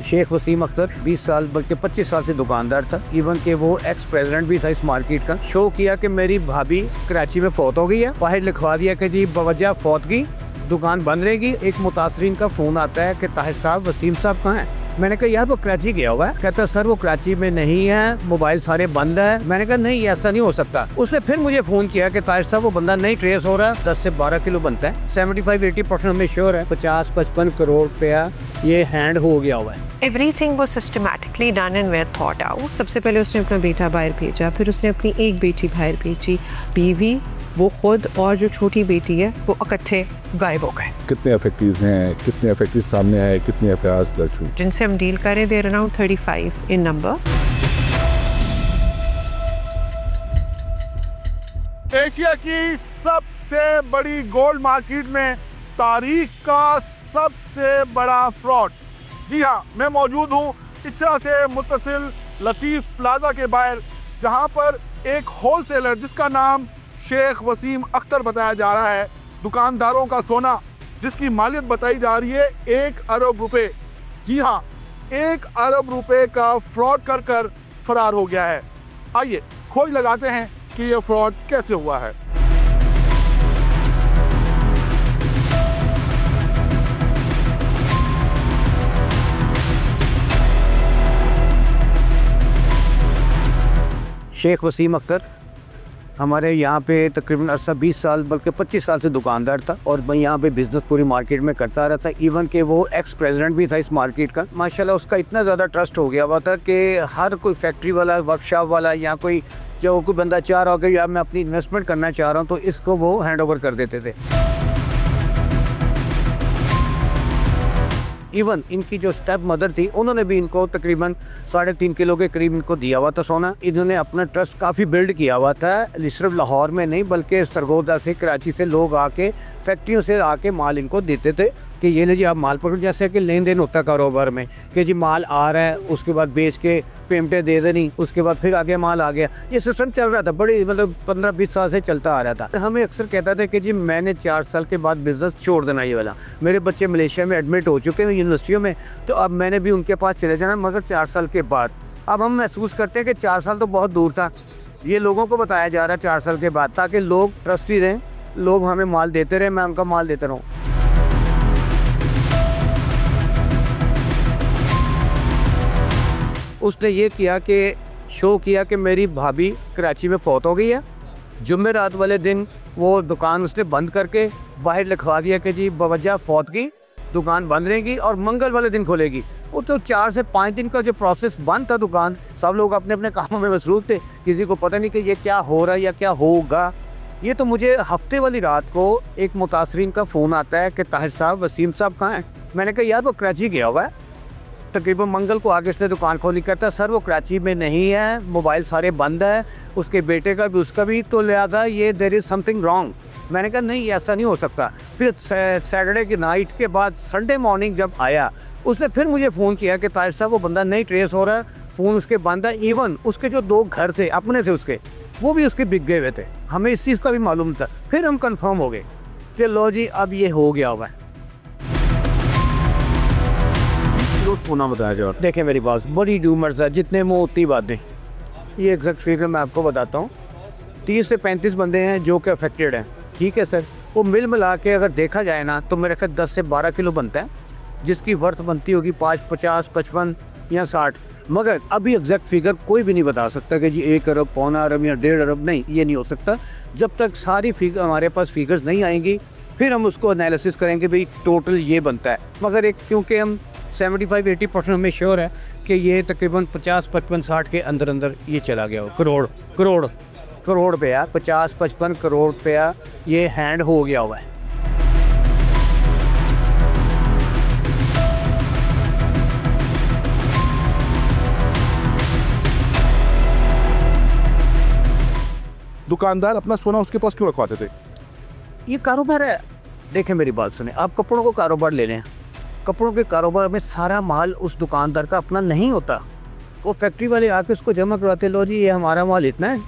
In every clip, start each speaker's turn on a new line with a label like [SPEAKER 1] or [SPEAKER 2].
[SPEAKER 1] शेख वसीम अख्तर 20 साल बल्कि 25 साल से दुकानदार था। इवन के वो एक्स प्रेसिडेंट भी था इस मार्केट का। शो किया कि मेरी भाभी कराची में फौत हो गई है, बाहर लिखवा दिया कि जी बवजह फौतगी दुकान बंद रहेगी। एक मुतासरीन का फोन आता है कि ताहिर साहब वसीम साहब कहाँ हैं। मैंने कहा यार वो कराची गया हुआ है। कहता सर वो कराची में नहीं है, मोबाइल सारे बंद है। मैंने कहा नहीं ऐसा नहीं हो सकता। उसने फिर मुझे फोन किया कि ताहिर साहब वो बंदा नहीं ट्रेस हो रहा। 10 से 12 किलो बनता है, 75-80% हमें श्योर है 50-55 करोड़ रुपया ये हैंड हो गया हुआ है।
[SPEAKER 2] Everything was systematically done and well thought out. सबसे पहले उसने अपना बेटा बाहर भेजा, फिर उसने अपनी एक बेटी बाहर भेजी, बीवी, वो खुद और जो छोटी बेटी है वो इकट्ठे गायब हो गए।
[SPEAKER 3] कितने अफेक्टीज हैं, कितने अफेक्टीज सामने आए, कितनी एफआईआर दर्ज हुई?
[SPEAKER 2] जिनसे हम डील करें there around 35 in number.
[SPEAKER 4] Asia की सबसे बड़ी गोल्ड मार्केट में तारीख का सबसे बड़ा फ्रॉड। जी हाँ, मैं मौजूद हूँ इचरा से मुत्तसिल लतीफ़ प्लाजा के बाहर, जहाँ पर एक होलसेलर जिसका नाम शेख वसीम अख्तर बताया जा रहा है, दुकानदारों का सोना जिसकी मालियत बताई जा रही है 1 अरब रुपए। जी हाँ, 1 अरब रुपए का फ्रॉड कर कर फरार हो गया है। आइए खोज लगाते हैं कि यह फ्रॉड कैसे हुआ है।
[SPEAKER 1] शेख वसीम अख्तर हमारे यहाँ पे तकरीबन अरसा 20 साल बल्कि 25 साल से दुकानदार था और मैं यहाँ पे बिज़नेस पूरी मार्केट में करता रहा था। इवन के वो एक्स प्रेसिडेंट भी था इस मार्केट का। माशाल्लाह उसका इतना ज़्यादा ट्रस्ट हो गया हुआ था कि हर कोई फैक्ट्री वाला, वर्कशॉप वाला या कोई जो कोई बंदा चाह रहा हो कि यार मैं अपनी इन्वेस्टमेंट करना चाह रहा हूँ तो इसको वो हैंड ओवर कर देते थे। इवन इनकी जो स्टेप मदर थी उन्होंने भी इनको तकरीबन 3.5 किलो के करीब इनको दिया हुआ था सोना। इन्होंने अपना ट्रस्ट काफ़ी बिल्ड किया हुआ था, सिर्फ लाहौर में नहीं बल्कि सरगोदा से, कराची से लोग आके फैक्ट्रियों से आके माल इनको देते थे कि ये लीजिए आप माल पकड़। जैसे कि लेन देन होता कारोबार में कि जी माल आ रहा है, उसके बाद बेच के पेमेंटें दे देनी, उसके बाद फिर आगे माल आ गया। ये सिस्टम चल रहा था, बड़ी मतलब 15-20 साल से चलता आ रहा था। हमें अक्सर कहता था कि जी मैंने 4 साल के बाद बिज़नेस छोड़ देना ये वाला। मेरे बच्चे मलेशिया में एडमिट हो चुके हैं यूनिवर्सिटियों में, तो अब मैंने भी उनके पास चले जाना, मगर 4 साल के बाद। अब हम महसूस करते हैं कि 4 साल तो बहुत दूर था। ये लोगों को बताया जा रहा है 4 साल के बाद, ताकि लोग ट्रस्टी रहें, लोग हमें माल देते रहे, मैं उनका माल देता रहूँ। उसने ये किया कि शो किया कि मेरी भाभी कराची में फौत हो गई है। जुमेरात वाले दिन वो दुकान उसने बंद करके बाहर लिखवा दिया कि जी बवजह फौत की दुकान बंद रहेगी और मंगल वाले दिन खुलेगी। वो तो 4 से 5 दिन का जो प्रोसेस बंद था दुकान, सब लोग अपने अपने कामों में मसरूफ थे, किसी को पता नहीं कि ये क्या हो रहा है या क्या होगा। ये तो मुझे हफ्ते वाली रात को एक मुतासरीन का फ़ोन आता है कि ताहिर साहब वसीम साहब कहाँ हैं। मैंने कहा यार वो कराची गया हुआ है। तकरीबन मंगल को आगे उसने दुकान खोली। करता सर वो कराची में नहीं है, मोबाइल सारे बंद है, उसके बेटे का भी उसका भी, तो लिहाजा ये देयर इज़ समथिंग रॉन्ग। मैंने कहा नहीं ऐसा नहीं हो सकता। फिर सैटरडे की नाइट के बाद संडे मॉर्निंग जब आया, उसने फिर मुझे फ़ोन किया कि ताहिर साहब वो बंदा नहीं ट्रेस हो रहा है, फ़ोन उसके बंद है। इवन उसके जो 2 घर थे अपने थे उसके, वो भी उसके बिक गए हुए थे। हमें इस चीज़ का भी मालूम था। फिर हम कंफर्म हो गए कि लो जी अब ये हो गया हुआ है।
[SPEAKER 3] सोना बताया जा रहा।
[SPEAKER 1] देखें मेरी बात बड़ी ड्यूमर्स है, जितने मुँह उतनी बातें। ये एग्जैक्ट फिगर मैं आपको बताता हूँ। 30 से 35 बंदे हैं जो कि अफेक्टेड हैं। ठीक है सर, वो मिल मिला के अगर देखा जाए ना तो मेरे ख्याल 10 से 12 किलो बनता है, जिसकी वर्थ बनती होगी 5, 50, 55 या 60। मगर अभी एग्जैक्ट फिगर कोई भी नहीं बता सकता कि जी 1 अरब, पौना अरब या 1.5 अरब। नहीं, ये नहीं हो सकता। जब तक सारी फिगर हमारे पास फिगर्स नहीं आएंगी फिर हम उसको एनालिसिस करेंगे भाई टोटल ये बनता है। मगर एक क्योंकि हम 75-80% हमें श्योर है कि ये तकरीबन 50, 55, 60 के अंदर अंदर ये चला गया हो। करोड़ रुपया, 50-55 करोड़ रुपया ये हैंड हो गया हुआ है।
[SPEAKER 4] दुकानदार अपना सोना उसके पास क्यों रखवाते थे?
[SPEAKER 1] ये कारोबार है। देखें मेरी बात सुने, आप कपड़ों को कारोबार ले लें, कपड़ों के कारोबार में सारा माल उस दुकानदार का अपना नहीं होता। वो फैक्ट्री वाले आके उसको जमा करवाते, लो जी ये हमारा माल इतना है,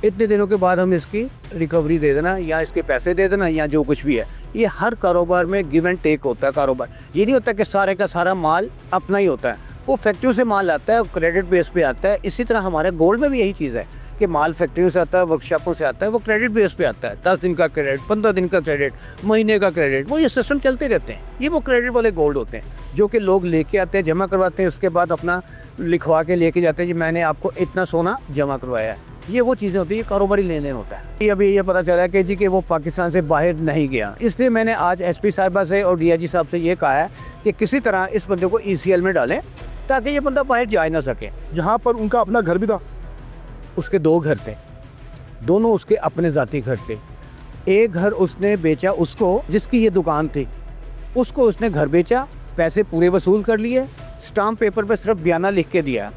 [SPEAKER 1] इतने दिनों के बाद हम इसकी रिकवरी दे देना या इसके पैसे दे देना या जो कुछ भी है। ये हर कारोबार में गिव एंड टेक होता है कारोबार। ये नहीं होता कि सारे का सारा माल अपना ही होता है। वो फैक्ट्रियों से माल आता है, क्रेडिट बेस पे आता है। इसी तरह हमारे गोल्ड में भी यही चीज़ है कि माल फैक्ट्रियों से आता है, वर्कशॉपों से आता है, वो क्रेडिट बेस पे आता है। 10 दिन का क्रेडिट, 15 दिन का क्रेडिट, महीने का क्रेडिट, वो ये सिस्टम चलते रहते हैं। ये वो क्रेडिट वाले गोल्ड होते हैं जो कि लोग लेके आते हैं, जमा करवाते हैं, उसके बाद अपना लिखवा के लेके जाते हैं कि मैंने आपको इतना सोना जमा करवाया है। ये वो चीज़ें होती है, ये कारोबारी लेन देन होता है। अभी ये पता चला कि जी कि वो पाकिस्तान से बाहर नहीं गया, इसलिए मैंने आज एसपी साहिबा से और डीआईजी साहब से ये कहा है कि किसी तरह इस बंदे को ईसीएल में डालें ताकि ये बंदा बाहर जा ना सके।
[SPEAKER 4] जहाँ पर उनका अपना घर भी था।
[SPEAKER 1] उसके 2 घर थे, दोनों उसके अपने ज़ाती घर थे। एक घर उसने बेचा, उसको जिसकी ये दुकान थी उसको उसने घर बेचा, पैसे पूरे वसूल कर लिए, स्टाम्प पेपर पे सिर्फ बयाना लिख के दिया।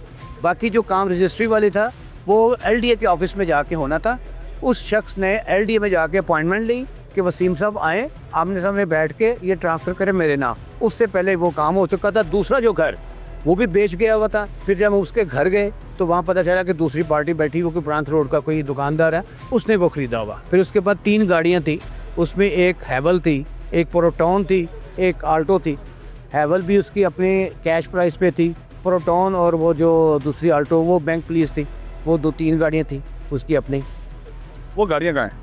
[SPEAKER 1] बाकी जो काम रजिस्ट्री वाली था वो एलडीए के ऑफिस में जाके होना था। उस शख्स ने एलडीए में जाके अपॉइंटमेंट ली कि वसीम साहब आए, आमने सामने बैठ के ये ट्रांसफ़र करें मेरे नाम। उससे पहले वो काम हो चुका था। दूसरा जो घर वो भी बेच गया हुआ था। फिर जब उसके घर गए तो वहाँ पता चला कि दूसरी पार्टी बैठी, वो कोई प्रांत रोड का कोई दुकानदार है, उसने वो ख़रीदा हुआ। फिर उसके बाद 3 गाड़ियाँ थी, उसमें एक हैवल थी, एक प्रोटॉन थी, एक आल्टो थी। हैवल भी उसकी अपने कैश प्राइस पे थी, प्रोटॉन और वो जो दूसरी आल्टो वो बैंक पुलिस थी। वो 2-3 गाड़ियाँ थी उसकी अपनी।
[SPEAKER 4] वो गाड़ियाँ कहाँ हैं?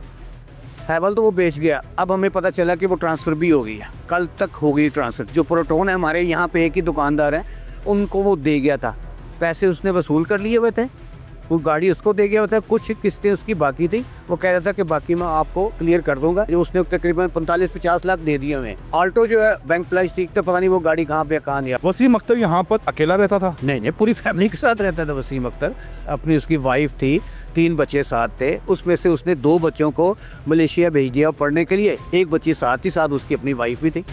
[SPEAKER 1] हैवल तो वो बेच गया। अब हमें पता चला कि वो ट्रांसफ़र भी हो गई है, कल तक हो गई ट्रांसफ़र। जो प्रोटॉन है हमारे यहाँ पे एक ही दुकानदार है, उनको वो दे गया था, पैसे उसने वसूल कर लिए हुए थे, वो गाड़ी उसको दे गया हुआ था। कुछ किस्तें उसकी बाकी थी, वो कह रहा था कि बाकी मैं आपको क्लियर कर दूंगा। जो उसने तकरीबन 45-50 लाख दे दिए हुए। आल्टो जो है बैंक प्लास्टिक, तो पता नहीं वो गाड़ी कहाँ पे कहाँ नहीं।
[SPEAKER 4] वसीम अख्तर यहाँ पर अकेला रहता था?
[SPEAKER 1] नहीं, पूरी फैमिली के साथ रहता था वसीम अख्तर। अपनी उसकी वाइफ थी, 3 बच्चे साथ थे। उसमें से उसने 2 बच्चों को मलेशिया भेज दिया पढ़ने के लिए, एक बच्ची साथ ही साथ उसकी अपनी वाइफ भी थी।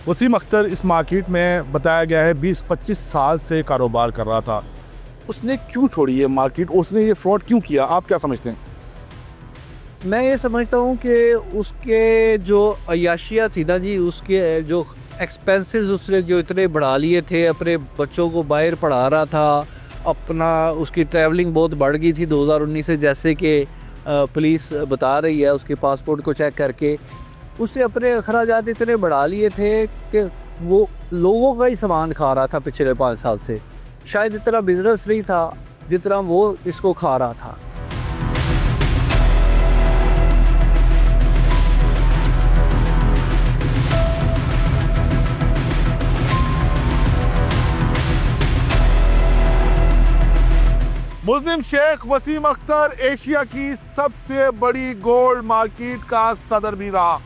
[SPEAKER 4] वसीम अख्तर इस मार्केट में बताया गया है 20-25 साल से कारोबार कर रहा था। उसने क्यों छोड़ी ये मार्केट? उसने ये फ्रॉड क्यों किया? आप क्या समझते हैं?
[SPEAKER 5] मैं ये समझता हूँ कि उसके जो अय्याशिया थी ना जी, उसके जो एक्सपेंसेस उसने जो इतने बढ़ा लिए थे, अपने बच्चों को बाहर पढ़ा रहा था, अपना उसकी ट्रैवलिंग बहुत बढ़ गई थी 2019 से, जैसे कि पुलिस बता रही है उसके पासपोर्ट को चेक करके। उसने अपने अखराजात इतने बढ़ा लिए थे कि वो लोगों का ही सामान खा रहा था पिछले 5 साल से। शायद इतना बिजनेस नहीं था जितना वो इसको खा रहा था।
[SPEAKER 4] मुल्जिम शेख वसीम अख्तर एशिया की सबसे बड़ी गोल्ड मार्केट का सदर भी रहा।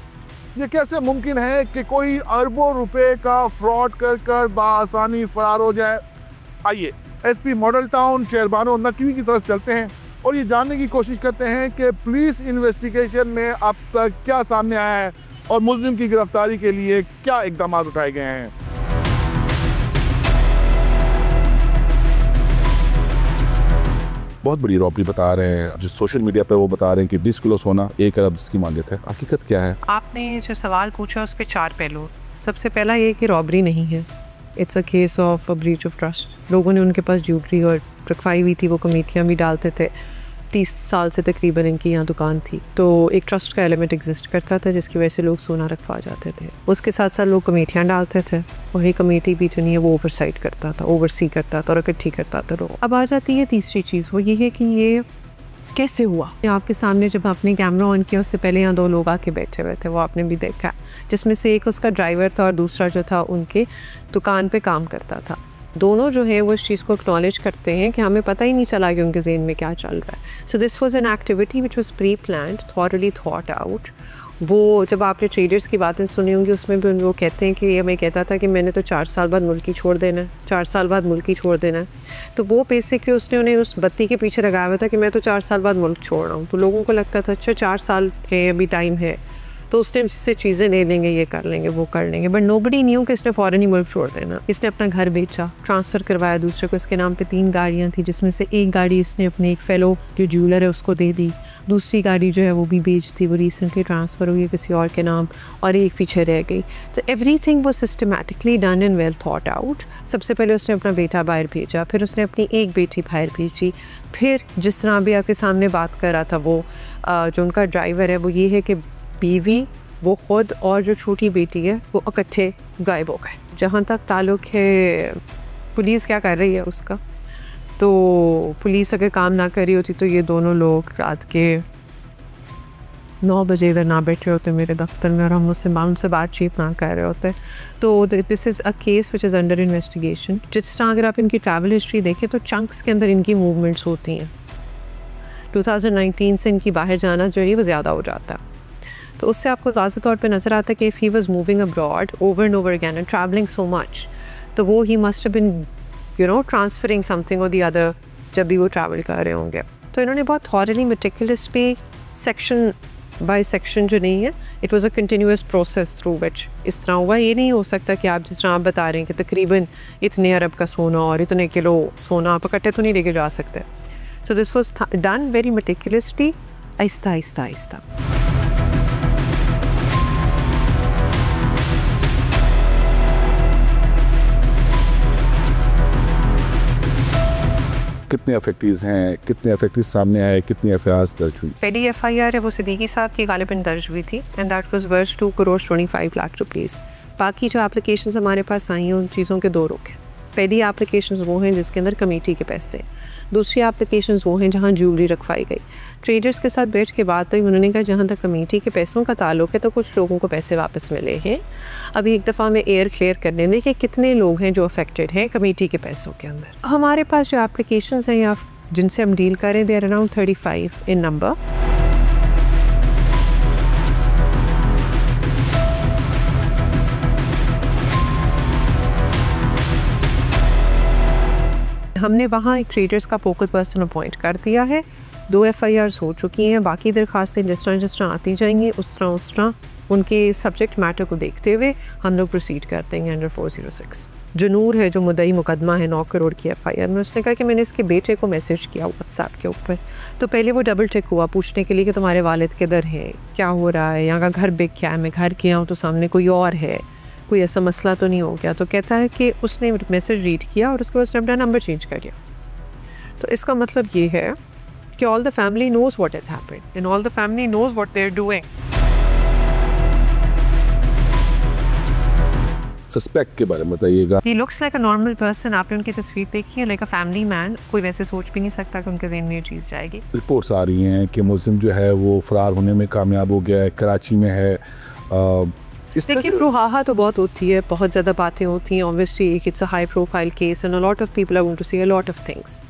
[SPEAKER 4] ये कैसे मुमकिन है कि कोई अरबों रुपए का फ्रॉड कर कर बाआसानी फरार हो जाए? आइए SP model town Shehrbano Naqvi की तरफ चलते हैं और ये जानने की कोशिश करते हैं कि पुलिस इन्वेस्टिगेशन में अब तक क्या सामने आया है और मुल्जिम की गिरफ्तारी के लिए क्या इकदाम उठाए गए हैं।
[SPEAKER 3] बहुत बड़ी रॉबरी बता रहे हैं, जो सोशल मीडिया पे वो बता रहे हैं कि 20 किलो सोना 1 अरब की मांगे थे। हकीकत क्या है?
[SPEAKER 2] आपने जो सवाल पूछा उस पर 4 पहलू। सबसे पहला ये कि रॉबरी नहीं है, it's a case of a breach of trust. लोगों ने उनके पास ज्वेलरी और रखवाई हुई थी, वो कमेटियाँ भी डालते थे। 30 साल से तकरीबन इनकी यहाँ दुकान थी, तो एक ट्रस्ट का एलिमेंट एग्जिस्ट करता था जिसकी वजह से लोग सोना रखवा जाते थे। उसके साथ साथ लोग कमेटियाँ डालते थे और ये कमेटी भी जो नहीं है वो ओवरसाइट करता था, ओवरसी करता था और इकट्ठी करता था लोग। अब आ जाती है तीसरी चीज़, वो ये है कि ये कैसे हुआ। आपके सामने जब आपने कैमरा ऑन किया उससे पहले यहाँ 2 लोग आके बैठे हुए थे, वो आपने भी देखा, जिसमें से एक उसका ड्राइवर था और दूसरा जो था उनके दुकान पे काम करता था। दोनों जो है वो इस चीज़ को एक्नॉलेज करते हैं कि हमें पता ही नहीं चला कि उनके ज़हन में क्या चल रहा है। So this was an activity which was pre planned, thoroughly thought out. वो जब आपने ट्रेडर्स की बातें सुनी होंगी उसमें भी वो कहते हैं कि हमें कहता था कि मैंने तो 4 साल बाद मुल्क ही छोड़ देना है, 4 साल बाद मुल्क ही छोड़ देना है। तो वो बेसिकली उसने उन्हें उस बत्ती के पीछे लगाया हुआ था कि मैं तो 4 साल बाद मुल्क छोड़ रहा हूँ। तो लोगों को लगता था अच्छा 4 साल है, अभी टाइम है। तो उस टाइम से चीज़ें ले लेंगे, ये कर लेंगे, वो कर लेंगे, बट नोबडी न्यू कि इसने फ़ौरन ही मुल्क छोड़ देना। इसने अपना घर बेचा, ट्रांसफ़र करवाया दूसरे को, इसके नाम पे 3 गाड़ियाँ थी, जिसमें से एक गाड़ी इसने अपने एक फेलो जो ज्वेलर है उसको दे दी, दूसरी गाड़ी जो है वो भी बेच थी, वो रिसेंटली ट्रांसफ़र हुई है किसी और के नाम, और एक पीछे रह गई। तो everything was systematically done and well thought out. सबसे पहले उसने अपना बेटा बाहर भेजा, फिर उसने अपनी एक बेटी बाहर भेजी, फिर जिस तरह भी आपके सामने बात कर रहा था वो जो उनका ड्राइवर है, वो ये है कि बीवी, वो ख़ुद और जो छोटी बेटी है वो इकट्ठे गायब हो गए। जहाँ तक ताल्लुक़ है पुलिस क्या कर रही है उसका, तो पुलिस अगर काम ना कर रही होती तो ये दोनों लोग रात के 9 बजे इधर ना बैठे होते मेरे दफ्तर में, और हम उनसे बातचीत ना कर रहे होते। तो this is a case which is under investigation. जिस तरह अगर आप इनकी ट्रैवल हिस्ट्री देखें तो चंक्स के अंदर इनकी मूवमेंट्स होती हैं। 2019 से इनकी बाहर जाना जो है वो ज़्यादा हो जाता है, तो उससे आपको वाज़ेह तौर पे नज़र आता है कि if he was moving abroad over and over again and travelling so much, तो वो he must have been transferring something और द अदर जब भी वो ट्रैवल कर रहे होंगे। तो इन्होंने बहुत थॉरली मेटिकुलस पे सेक्शन बाय सेक्शन जो नहीं है, it was a continuous process through which इस तरह हुआ। ये नहीं हो सकता कि आप जिस तरह आप बता रहे हैं कि तकरीबन इतने अरब का सोना और इतने किलो सोना आप इकट्ठे तो नहीं लेके जा सकते। So this was done very meticulously, Aahista Aahista Aahista.
[SPEAKER 3] कितने अफेक्टीज हैं, कितने अफेक्टीज सामने आए, कितनी एफआईआर दर्ज हुई?
[SPEAKER 2] पहली एफआईआर है वो सिद्दीकी साहब की गालिबन दर्ज हुई थी and that was worth 2 crore 25 lakh rupees. बाकी जो एप्लीकेशंस हमारे पास आई हैं उन चीज़ों के 2 रुख हैं। पहली एप्लीकेशंस वो हैं जिसके अंदर कमेटी के पैसे, दूसरी एप्लीकेशंस वो हैं जहां ज्वेलरी रखवाई गई। ट्रेडर्स के साथ बैठ के बात हुई, उन्होंने कहा जहाँ तक कमेटी के पैसों का ताल्लुक है तो कुछ लोगों को पैसे वापस मिले हैं। अभी एक दफ़ा में एयर क्लियर कर लेने कि कितने लोग हैं जो अफेक्टेड हैं कमेटी के पैसों के अंदर। हमारे पास जो एप्लीकेशंस हैं या जिनसे हम डील करें they are around 35 in number. हमने वहाँ एक ट्रेडर्स का फोकल पर्सन अपॉइंट कर दिया है। 2 एफआईआर्स हो चुकी हैं, बाकी दरख्वास्तें जिस तरह आती जाएंगी उस तरह उनके सब्जेक्ट मैटर को देखते हुए हम लोग प्रोसीड करते हैं अंडर 406। जनूर है जो मुद्दई मुकदमा है 9 करोड़ की एफआईआर में, उसने कहा कि मैंने इसके बेटे को मैसेज किया व्हाट्सएप के ऊपर, तो पहले वो डबल चेक हुआ पूछने के लिए कि तुम्हारे वालिद किधर है, क्या हो रहा है, यहाँ का घर बिक क्या है, मैं घर किया हूँ तो सामने कोई और है, कोई ऐसा मसला तो नहीं हो गया। तो कहता है कि उसने मैसेज रीड किया और उसके बाद उसने अपना नंबर चेंज कर दिया। तो इसका मतलब ये है कि all the family knows what has happened and all the family knows what they are doing.
[SPEAKER 3] Suspect के बारे में बताइएगा।
[SPEAKER 2] He looks like a normal person। आपने उनकी तस्वीर देखी है, like a family man। कोई वैसे सोच भी नहीं सकता कि उनके ज़हन में ये चीज़ जाएगी।
[SPEAKER 3] रिपोर्ट्स आ रही हैं कि मुलजिम जो है वो फरार होने में कामयाब हो गया है, कराची में है।
[SPEAKER 2] देखिए ब्रुहाहा तो बहुत होती है, बहुत ज़्यादा बातें होती हैं। Obviously it's a high profile case and a lot of people are going to see a lot of things,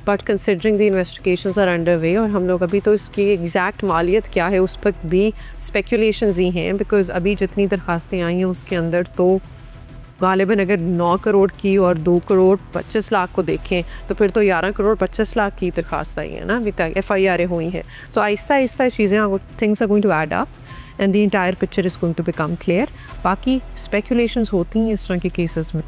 [SPEAKER 2] but considering the investigations are under way और हम लोग अभी तो इसकी एग्जैक्ट मालियत क्या है उस पर भी स्पेकुलेशंस ही हैं, बिकॉज अभी जितनी दरख्वास्तें आई हैं उसके अंदर तो गालिबन अगर 9 करोड़ की और 2 करोड़ 25 लाख को देखें तो फिर तो 11 करोड़ 25 लाख की दरख्वास्त आई है ना, अभी तक एफआईआर हुई हैं। तो आहिस्ता आहिस्ता चीज़ें things are going to add up and the entire picture is going to become clear. बाकी स्पेकुलेशंस होती हैं इस तरह के केसेस में।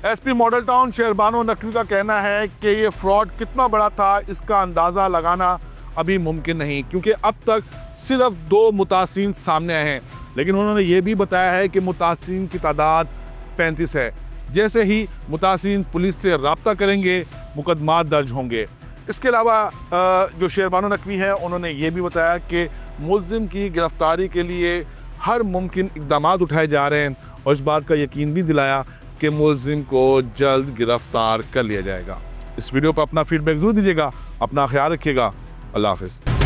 [SPEAKER 4] SP model town Sherbano Naqvi का कहना है कि ये फ्रॉड कितना बड़ा था इसका अंदाज़ा लगाना अभी मुमकिन नहीं, क्योंकि अब तक सिर्फ 2 मुतासिन सामने आए हैं, लेकिन उन्होंने ये भी बताया है कि मुतासिन की तादाद 35 है। जैसे ही मुतासिन पुलिस से रब्ता करेंगे मुकदमा दर्ज होंगे। इसके अलावा जो शेरबानो नकवी है उन्होंने ये भी बताया कि मुलजिम की गिरफ्तारी के लिए हर मुमकिन इक़दाम उठाए जा रहे हैं और इस बात का यकीन भी दिलाया कि मुलजिम को जल्द गिरफ्तार कर लिया जाएगा। इस वीडियो पर अपना फीडबैक जरूर दीजिएगा। अपना ख्याल रखिएगा। अल्लाह हाफ़िज़।